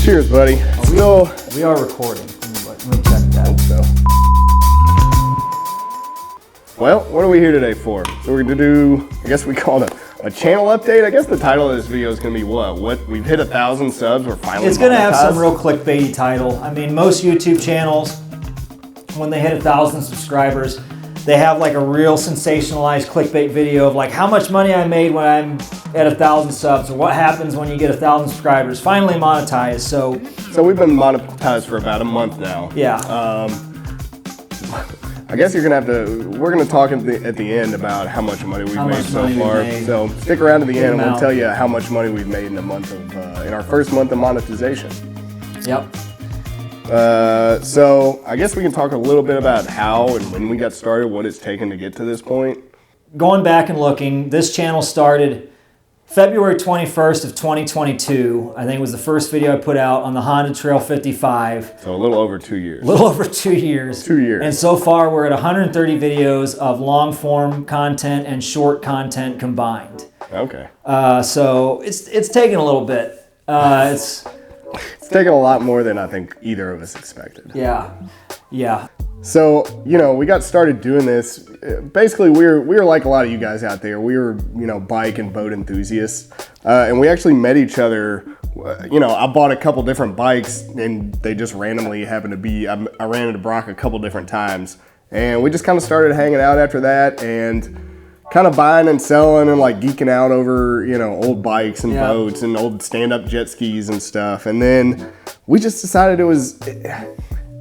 Cheers, buddy. We are recording. Let me check that. So. Well, what are we here today for? So we're going to do, I guess we call it a channel update. I guess the title of this video is going to be what? We've hit 1,000 subs. We're finally It's going to have some real clickbaity title. I mean, most YouTube channels, when they hit 1,000 subscribers, they have like a real sensationalized clickbait video of like how much money I made when I'm at 1,000 subs, or what happens when you get 1,000 subscribers. Finally monetized. So we've been monetized for about a month now. Yeah. I guess you're gonna have to. We're gonna talk at the end about how much money we've made so far. So stick around to the end, and we'll tell you how much money we've made in the month of in our first month of monetization. Yep. So I guess we can talk a little bit about how and when we got started, what it's taken to get to this point. Going back and looking, this channel started February 21st of 2022. I think it was the first video I put out on the Honda Trail 55. So a little over 2 years. A little over 2 years. 2 years. And so far we're at 130 videos of long form content and short content combined. Okay. So it's taken a little bit. It's taken a lot more than I think either of us expected. Yeah. So, we got started doing this. Basically, we were like a lot of you guys out there. We were, bike and boat enthusiasts. And we actually met each other. I bought a couple different bikes and they just randomly happened to be, I ran into Brock a couple different times. And we just kind of started hanging out after that and kind of buying and selling and like geeking out over, old bikes and boats and old stand-up jet skis and stuff. And then we just decided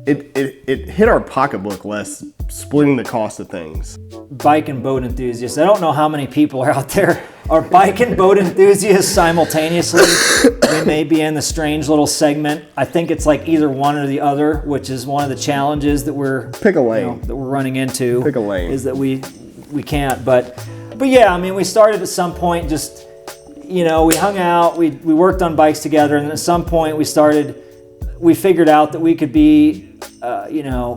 it hit our pocketbook less splitting the cost of things. Bike and boat enthusiasts. I don't know how many people are out there are bike and boat enthusiasts simultaneously. We may be in the strange little segment. I think it's like either one or the other, which is one of the challenges that we're pick a lane that we're running into. Pick a lane is that we can't. But yeah, I mean, we started at some point. Just we hung out. We worked on bikes together, and at some point we figured out that we could be,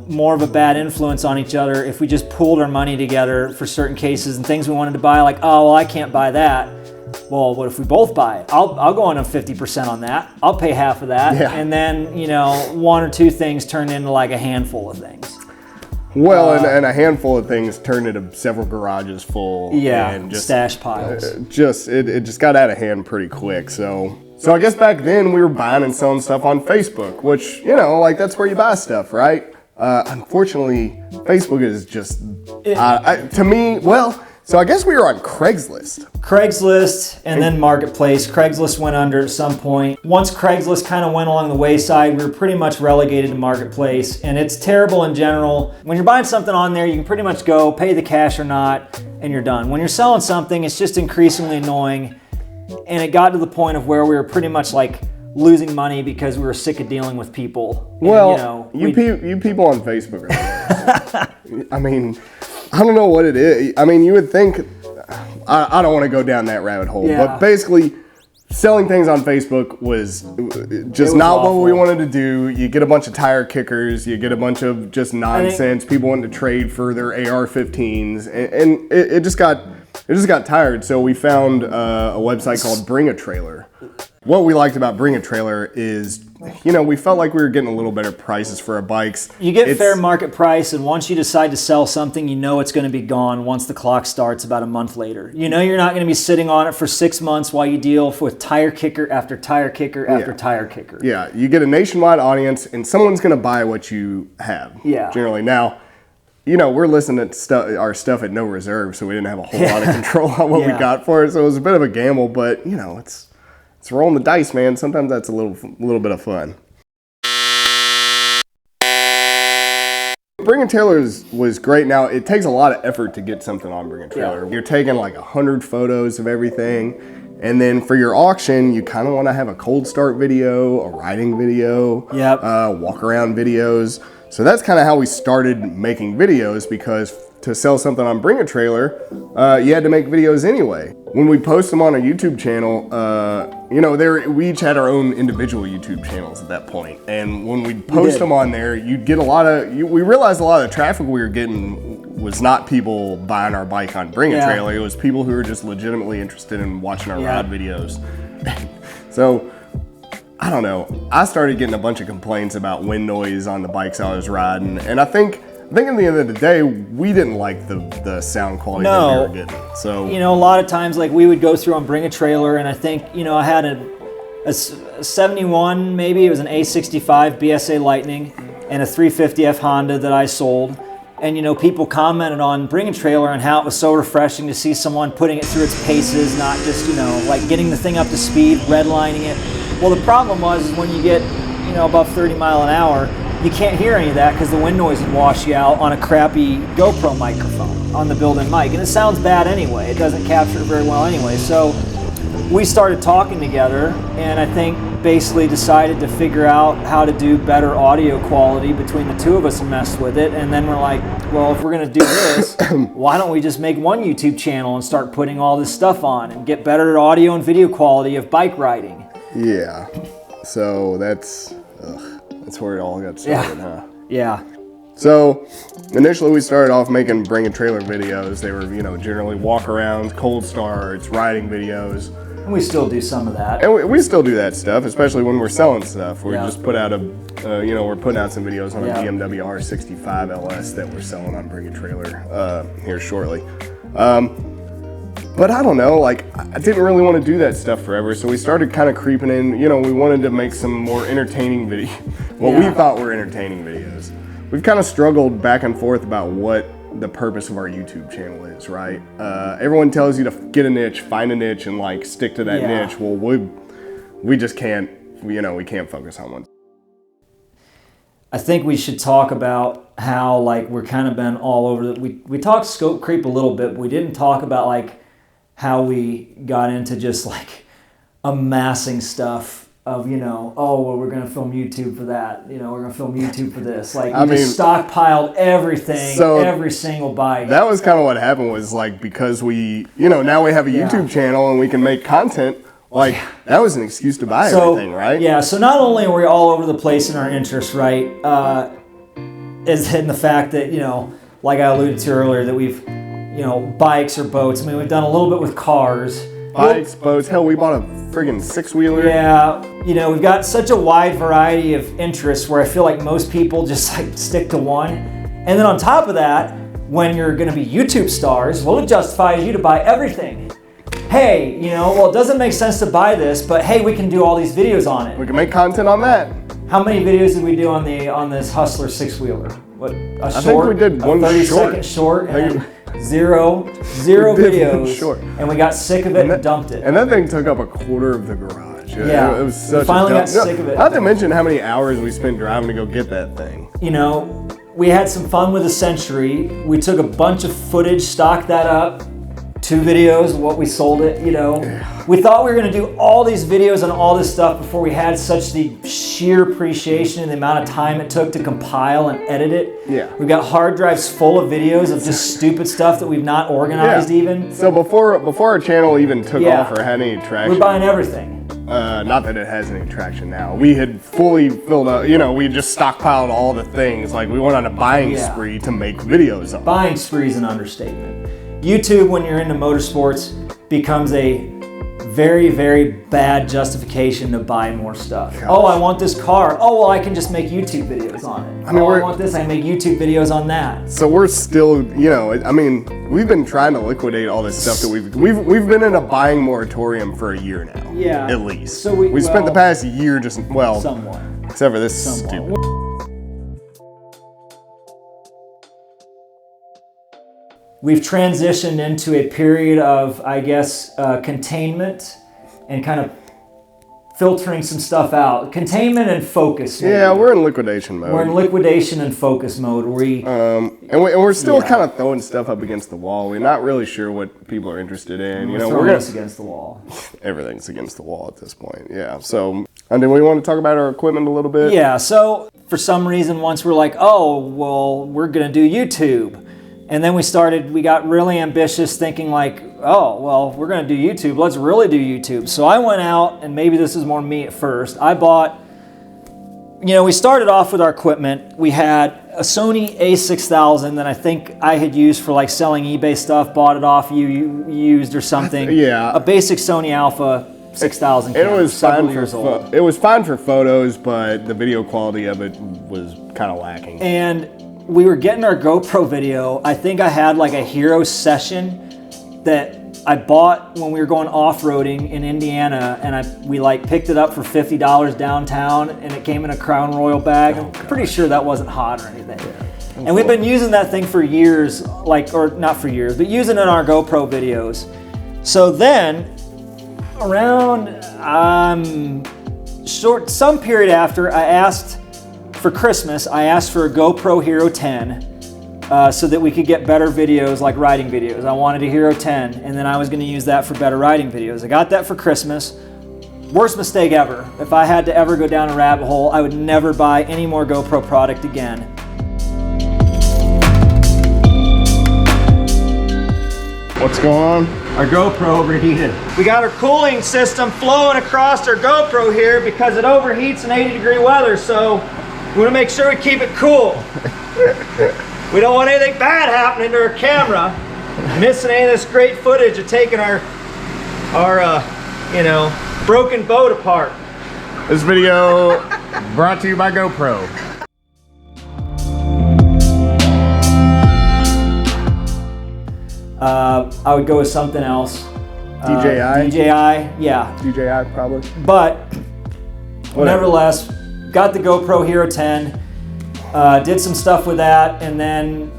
more of a bad influence on each other if we just pooled our money together for certain cases and things we wanted to buy. Like, oh, well, I can't buy that. Well, what if we both buy it? I'll go on a 50% on that. I'll pay half of that. Yeah. And then, one or two things turned into like a handful of things. Well, and a handful of things turned into several garages full. Yeah, and just, stash piles. It just got out of hand pretty quick. So I guess back then we were buying and selling stuff on Facebook, which, that's where you buy stuff, right? Unfortunately, Facebook is just, to me, so I guess we were on Craigslist and then Marketplace. Craigslist went under at some point. Once Craigslist kind of went along the wayside, we were pretty much relegated to Marketplace, and it's terrible in general. When you're buying something on there, you can pretty much go pay the cash or not, and you're done. When you're selling something, it's just increasingly annoying, and it got to the point of where we were pretty much like losing money because we were sick of dealing with people. Well, and, you people on Facebook are I mean, I don't know what it is. I mean, you would think, I don't want to go down that rabbit hole, but basically selling things on Facebook was just not awful. What we wanted to do. You get a bunch of tire kickers, you get a bunch of just nonsense, people wanting to trade for their AR-15s, and it just got tired. So we found a website called Bring a Trailer. What we liked about Bring a Trailer is, we felt like we were getting a little better prices for our bikes. You get fair market price, and once you decide to sell something, it's going to be gone once the clock starts about a month later. You're not going to be sitting on it for 6 months while you deal with tire kicker after tire kicker after tire kicker. Yeah, you get a nationwide audience, and someone's going to buy what you have. Yeah. Generally. Now, we're listening to our stuff at no reserve, so we didn't have a whole lot of control on what we got for it. So it was a bit of a gamble, but it's rolling the dice, man. Sometimes that's a little bit of fun. Bring a Trailer was great. Now, it takes a lot of effort to get something on Bring a Trailer. Yeah. You're taking like 100 photos of everything. And then for your auction, you kind of want to have a cold start video, a riding video, walk around videos. So that's kind of how we started making videos, because to sell something on Bring a Trailer, you had to make videos anyway. When we post them on a YouTube channel, we each had our own individual YouTube channels at that point. And when we'd post them on there, you'd get we realized a lot of the traffic we were getting was not people buying our bike on Bring a Trailer. It was people who were just legitimately interested in watching our ride videos. So I don't know, I started getting a bunch of complaints about wind noise on the bikes I was riding, and I think at the end of the day, we didn't like the sound quality that we were getting. So you know, a lot of times, like we would go through and bring a trailer, and I think, you know, I had a 71, maybe it was an A65 BSA Lightning and a 350F Honda that I sold. And, you know, people commented on Bring a Trailer and how it was so refreshing to see someone putting it through its paces, not just, you know, like getting the thing up to speed, redlining it. Well, the problem was is when you get, you know, above 30 mile an hour, you can't hear any of that because the wind noise would wash you out on a crappy GoPro microphone on the built-in mic. And it sounds bad anyway. It doesn't capture it very well anyway. So we started talking together, and I think basically decided to figure out how to do better audio quality between the two of us and mess with it. And then we're like, well, if we're going to do this, why don't we just make one YouTube channel and start putting all this stuff on and get better at audio and video quality of bike riding? Yeah. So that's where it all got started, huh? Yeah. So initially we started off making Bring a Trailer videos. They were, you know, generally walk arounds, cold starts, riding videos. And we still do some of that. And we still do that stuff, especially when we're selling stuff. We just put out we're putting out some videos on a BMW R65 LS that we're selling on Bring a Trailer here shortly. But I don't know, like I didn't really want to do that stuff forever, so we started kind of creeping in. You know, we wanted to make some more entertaining we thought were entertaining videos. We've kind of struggled back and forth about what the purpose of our YouTube channel is, right? Everyone tells you to get a niche, find a niche, and like stick to that niche. Well, we just can't, you know, we can't focus on one. I think we should talk about how like we're kind of been all over. We talked scope creep a little bit, but we didn't talk about like how we got into just like amassing stuff of, you know, oh, well, we're going to film YouTube for that. You know, we're going to film YouTube for this. Like, we just stockpiled everything, every single bike. That was kind of what happened was, like, because we, you know, now we have a YouTube channel and we can make content, like, that was an excuse to buy everything, right? Yeah, so not only are we all over the place in our interests, right, is in the fact that, you know, like I alluded to earlier, that we've, you know, bikes or boats. I mean, we've done a little bit with cars. Bikes, boats, hell, we bought a friggin' six-wheeler. Yeah, you know, we've got such a wide variety of interests where I feel like most people just like stick to one. And then on top of that, when you're gonna be YouTube stars, well, it justifies you to buy everything. Hey, you know, well, it doesn't make sense to buy this, but hey, we can do all these videos on it. We can make content on that. How many videos did we do on this Hustler six-wheeler? What, a short? I think we did one 30-second short, and zero videos, and we got sick of it and dumped it. And that thing took up a quarter of the garage. Yeah, it was such we finally got sick of it. Not to mention how many hours we spent driving to go get that thing. You know, we had some fun with the Century. We took a bunch of footage, stocked that up, 2 videos of what we sold it, you know. Yeah. We thought we were gonna do all these videos on all this stuff before we had such the sheer appreciation and the amount of time it took to compile and edit it. Yeah. We've got hard drives full of videos of just stupid stuff that we've not organized even. So before our channel even took off or had any traction. We're buying everything. Not that it has any traction now. We had fully filled up, you know, we just stockpiled all the things. Like we went on a buying spree to make videos of. Buying spree is an understatement. YouTube, when you're into motorsports, becomes a very, very bad justification to buy more stuff. Gosh. Oh, I want this car. Oh, well, I can just make YouTube videos on it. I want this, I can make YouTube videos on that. So we're still, you know, I mean, we've been trying to liquidate all this stuff that we've been in a buying moratorium for a year now. Yeah. At least. So we spent the past year just, somewhat. Except for this stupid. We've transitioned into a period of, I guess, containment and kind of filtering some stuff out. Containment and focus mode. Yeah, we're in liquidation mode. We're in liquidation and focus mode. And we're still kind of throwing stuff up against the wall. We're not really sure what people are interested in. You know, we're against the wall. Everything's against the wall at this point. Yeah. So, and then we want to talk about our equipment a little bit. Yeah. So for some reason, once we're like, oh, well, we're gonna do YouTube. And then we got really ambitious thinking like, oh, well, we're gonna do YouTube, let's really do YouTube. So I went out, and maybe this is more me at first, I bought, you know, we started off with our equipment. We had a Sony a6000 that I think I had used for like selling eBay stuff, bought it off you used or something. Yeah. A basic Sony Alpha 6,000 It was several fine years old. it was fine for photos, but the video quality of it was kind of lacking. And we were getting our GoPro video. I think I had like a hero session that I bought when we were going off-roading in Indiana, and we like picked it up for $50 downtown, and it came in a Crown Royal bag. I'm pretty sure that wasn't hot or anything. Yeah. And we've been using that thing for years, or not for years, but using it in our GoPro videos. So then, around some period after, I asked for Christmas, I asked for a GoPro Hero 10. So that we could get better videos, like riding videos. I wanted a Hero 10, and then I was going to use that for better riding videos. I got that for Christmas. Worst mistake ever. If I had to ever go down a rabbit hole, I would never buy any more GoPro product again. What's going on? Our GoPro overheated. We got our cooling system flowing across our GoPro here because it overheats in 80-degree weather, so we want to make sure we keep it cool. We don't want anything bad happening to our camera, missing any of this great footage of taking our broken boat apart. This video brought to you by GoPro. I would go with something else. DJI? DJI, yeah. DJI probably. But Whatever. Nevertheless, got the GoPro Hero 10. Did some stuff with that, and then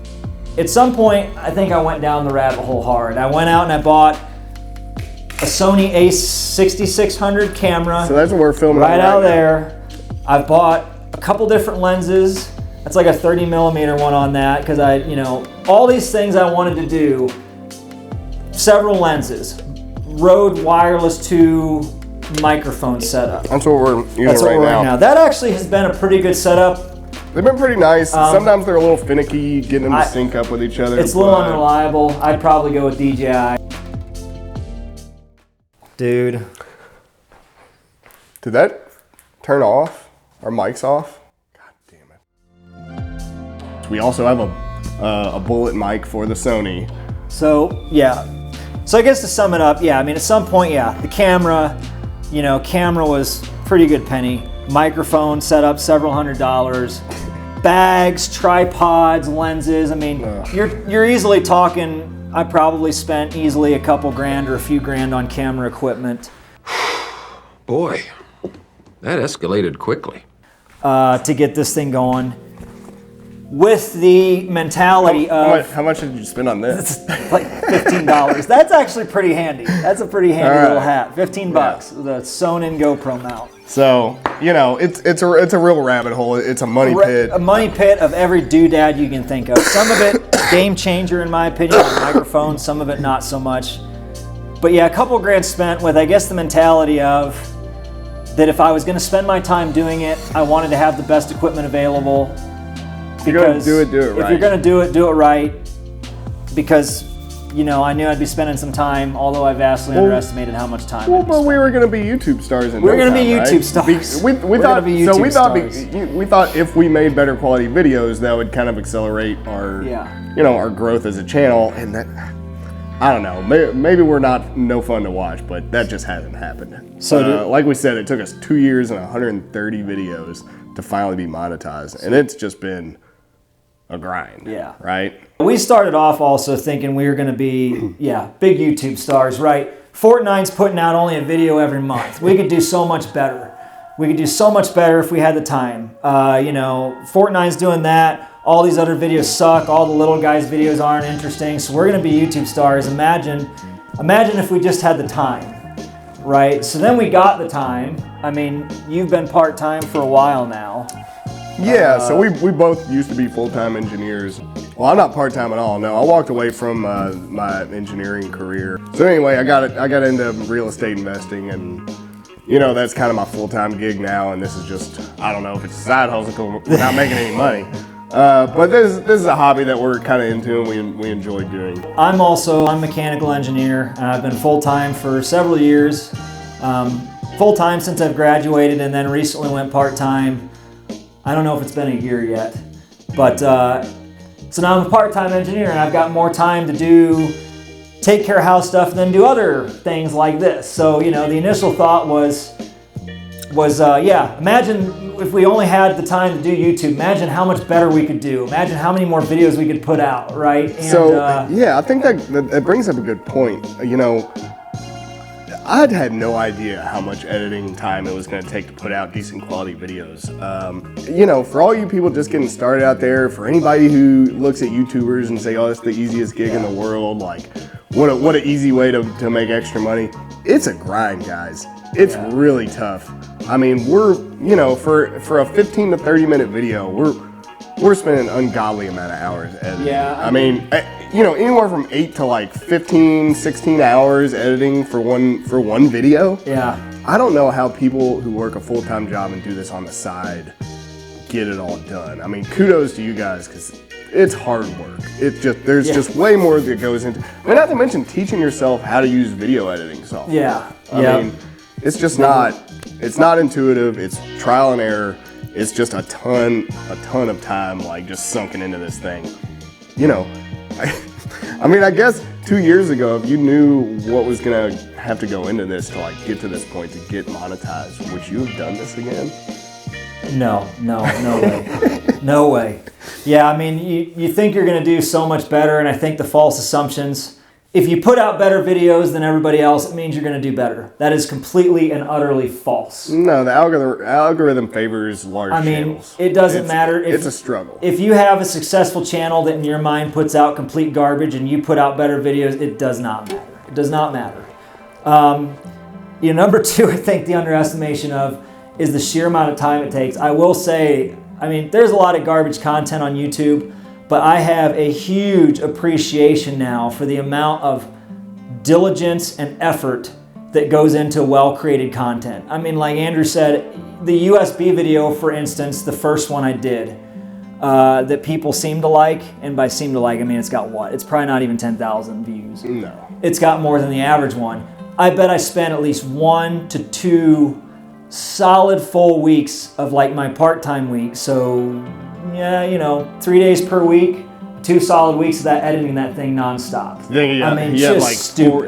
at some point, I think I went down the rabbit hole hard. I went out and I bought a Sony a6600 camera. So that's what we're filming right out now. there. I've bought a couple different lenses. That's like a 30mm one on that, because all these things I wanted to do. Several lenses, Rode wireless to microphone setup. That's what we're using That's what right we're now. right now. That actually has been a pretty good setup. They've been pretty nice. Sometimes they're a little finicky getting them to sync up with each other. It's a little unreliable. I'd probably go with DJI. Dude. Did that turn off? Our mic's off? God damn it. We also have a bullet mic for the Sony. So, yeah. So I guess to sum it up, yeah, I mean, at some point, yeah, the camera was pretty good penny. Microphone set up several $100s. Bags, tripods, lenses. I mean, you're easily talking, I probably spent easily a couple grand or a few grand on camera equipment. Boy, that escalated quickly. To get this thing going. With the mentality How much did you spend on this? like $15. That's actually pretty handy. That's a pretty handy little hat. $15. The sewn in GoPro mount. So, it's a real rabbit hole. It's a money pit. A money pit of every doodad you can think of. Some of it, game changer in my opinion, on microphones, some of it not so much. But yeah, a couple grand spent with, I guess, the mentality of that if I was going to spend my time doing it, I wanted to have the best equipment available. If you're going to do it right. If you're going to do it right. Because, I knew I'd be spending some time, although I vastly underestimated how much time. Well, but we were going to be YouTube stars in We're no going to be time, YouTube right? stars. We thought if we made better quality videos, that would kind of accelerate our, our growth as a channel. And that, I don't know, maybe we're no fun to watch, but that just hasn't happened. So, like we said, it took us 2 years and 130 videos to finally be monetized, and it's just been a grind. Yeah. Right? We started off also thinking we were going to be, big YouTube stars, right? Fortnite's putting out only a video every month. We could do so much better. We could do so much better if we had the time. Fortnite's doing that. All these other videos suck. All the little guys' videos aren't interesting. So we're going to be YouTube stars. Imagine if we just had the time, right? So then we got the time. I mean, you've been part-time for a while now. Yeah, so we both used to be full-time engineers. Well, I'm not part-time at all. No, I walked away from my engineering career. So anyway, I got into real estate investing, and that's kind of my full-time gig now. And this is just, I don't know if it's a side hustle without making any money. But this is a hobby that we're kind of into and we enjoy doing. I'm a mechanical engineer, and I've been full-time for several years. Full-time since I've graduated, and then recently went part-time. I don't know if it's been a year yet, but so now I'm a part-time engineer, and I've got more time to do take care of house stuff and then do other things like this. So, you know, the initial thought was yeah, imagine if we only had the time to do YouTube, imagine how much better we could do. Imagine how many more videos we could put out, right? And, so, yeah, I think that brings up a good point. You know, I'd had no idea how much editing time it was going to take to put out decent quality videos. You know, for all you people just getting started out there, for anybody who looks at YouTubers and say, oh, it's the easiest gig in the world, like, what an easy way to make extra money. It's a grind, guys. It's really tough. I mean, we're, you know, for a 15 to 30 minute video, we're spending an ungodly amount of hours editing. Yeah. I mean, you know, anywhere from 8 to like 15, 16 hours editing for one video. Yeah. I don't know how people who work a full-time job and do this on the side get it all done. I mean, kudos to you guys, because it's hard work. There's just way more that goes into, and not to mention teaching yourself how to use video editing software. Yeah. I mean, it's just it's not intuitive. It's trial and error. It's just a ton of time, like, just sunken into this thing. You know, I mean, I guess 2 years ago, if you knew what was gonna have to go into this to like get to this point to get monetized, would you have done this again? No way. No way. Yeah, I mean, you think you're gonna do so much better, and I think the false assumptions, if you put out better videos than everybody else, it means you're going to do better. That is completely and utterly false. No, the algorithm favors large channels. It doesn't matter. It's a struggle. If you have a successful channel that in your mind puts out complete garbage and you put out better videos, it does not matter. It does not matter. You know, number two, I think the underestimation of is the sheer amount of time it takes. I will say, I mean, there's a lot of garbage content on YouTube, but I have a huge appreciation now for the amount of diligence and effort that goes into well-created content. I mean, like Andrew said, the USB video, for instance, the first one I did, that people seem to like, and by seem to like, I mean, it's got what? It's probably not even 10,000 views. No. It's got more than the average one. I bet I spent at least 1 to 2 solid full weeks of like my part-time week. So yeah, you know, 3 days per week, 2 solid weeks of that editing that thing nonstop. You think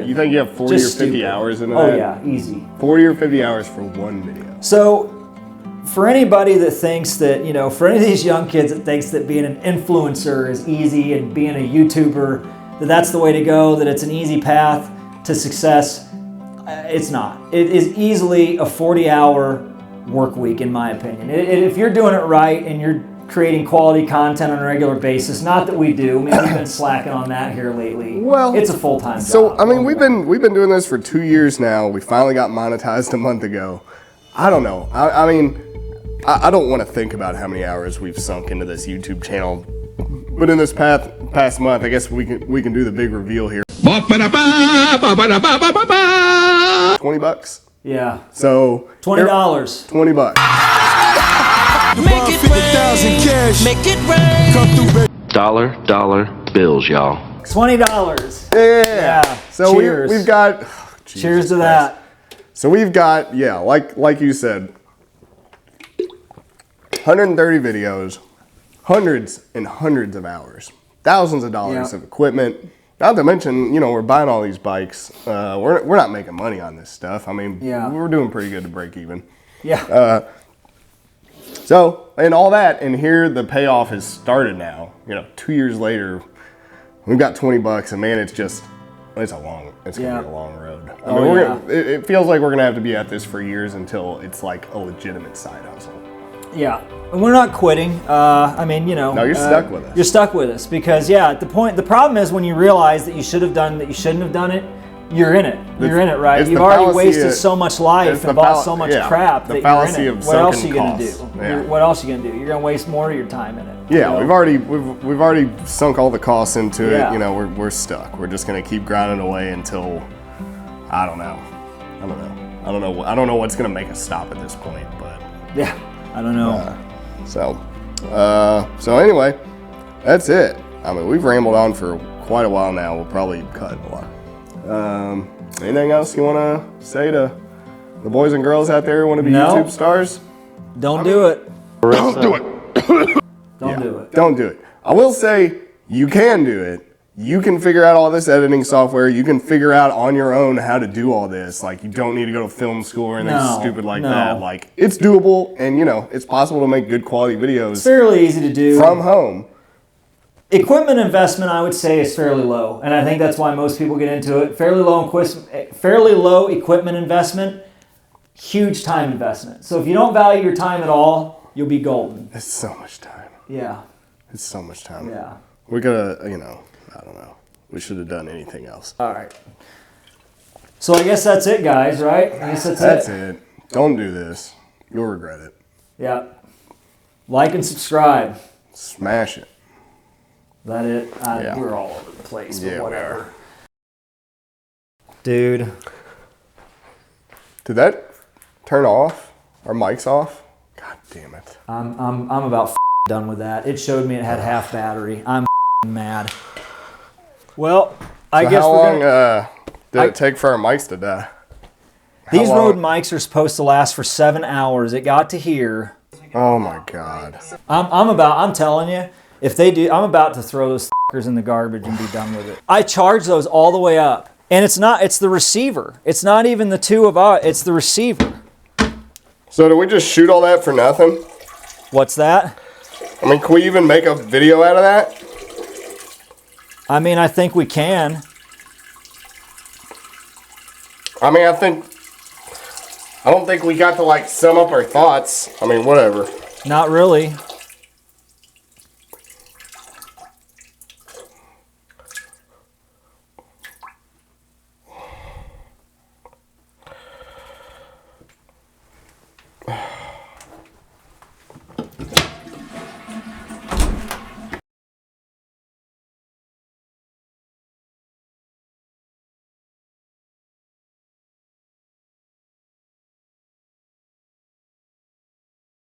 you think you have 40 Just or 50 stupid. hours in that? Oh yeah, easy. 40 or 50 hours for one video. So for anybody that thinks that, you know, for any of these young kids that thinks that being an influencer is easy and being a YouTuber, that's the way to go, that it's an easy path to success, it's not. It is easily a 40-hour work week, in my opinion. If you're doing it right and you're creating quality content on a regular basis, not that we do. I mean, we've been slacking on that here lately. Well, it's a full-time job. So, I mean, we've been doing this for 2 years now. We finally got monetized a month ago. I don't know. I mean, I don't want to think about how many hours we've sunk into this YouTube channel. But in this past month, I guess we can do the big reveal here. $20. Yeah. So $20. $20. Make it rain. Make it rain. Dollar bills, y'all. $20. Yeah. So Cheers. we've got. Cheers to that. So we've got, yeah, like you said, 130 videos, hundreds and hundreds of hours, thousands of dollars of equipment. Not to mention, you know, we're buying all these bikes. We're not making money on this stuff. I mean, we're doing pretty good to break even. Yeah. So, and all that, and here the payoff has started now. You know, 2 years later, we've got $20, and man, it's gonna be a long road. I mean, it feels like we're gonna have to be at this for years until it's like a legitimate side hustle. Yeah, and we're not quitting. I mean, you know. No, you're stuck with us. You're stuck with us because, the problem is when you realize that you should have done that, you shouldn't have done it. You're in it. You're in it, right? You've already wasted so much life and bought so much crap that you're in it. What else are you gonna do? What else are you gonna do? You're gonna waste more of your time in it. Yeah, you know? we've already sunk all the costs into it. You know, we're stuck. We're just gonna keep grinding away until I don't know what's gonna make us stop at this point, but yeah. I don't know. So anyway, that's it. I mean, we've rambled on for quite a while now. We'll probably cut a lot. Anything else you want to say to the boys and girls out there who want to be YouTube stars? Don't do it. Don't do it. Don't do it. Don't do it. I will say you can do it you can figure out all this editing software. You can figure out on your own how to do all this. Like, you don't need to go to film school or anything stupid like that. Like, it's doable, and you know, it's possible to make good quality videos. It's fairly easy to do from home. Equipment investment, I would say, is fairly low, and I think that's why most people get into it. Fairly low equipment investment, huge time investment. So if you don't value your time at all, you'll be golden. It's so much time. Yeah. It's so much time. Yeah. We gotta, you know, I don't know. We should have done anything else. All right. So I guess that's it, guys, right? I guess that's it. Don't do this. You'll regret it. Yeah. Like and subscribe. Smash it. Is that it? We're all over the place, but whatever. We are. Dude. Did that turn off? Our mic's off? God damn it. I'm about done with that. It showed me it had half battery. I'm mad. Well, I guess how long did it take for our mics to die? These Rode mics are supposed to last for 7 hours. It got to here. Oh my God. I'm telling you, if they do, I'm about to throw those fuckers in the garbage and be done with it. I charge those all the way up. And it's the receiver. It's not even the two of us, it's the receiver. So do we just shoot all that for nothing? What's that? I mean, can we even make a video out of that? I mean, I think we can. I mean, I don't think we got to like sum up our thoughts. I mean, whatever. Not really.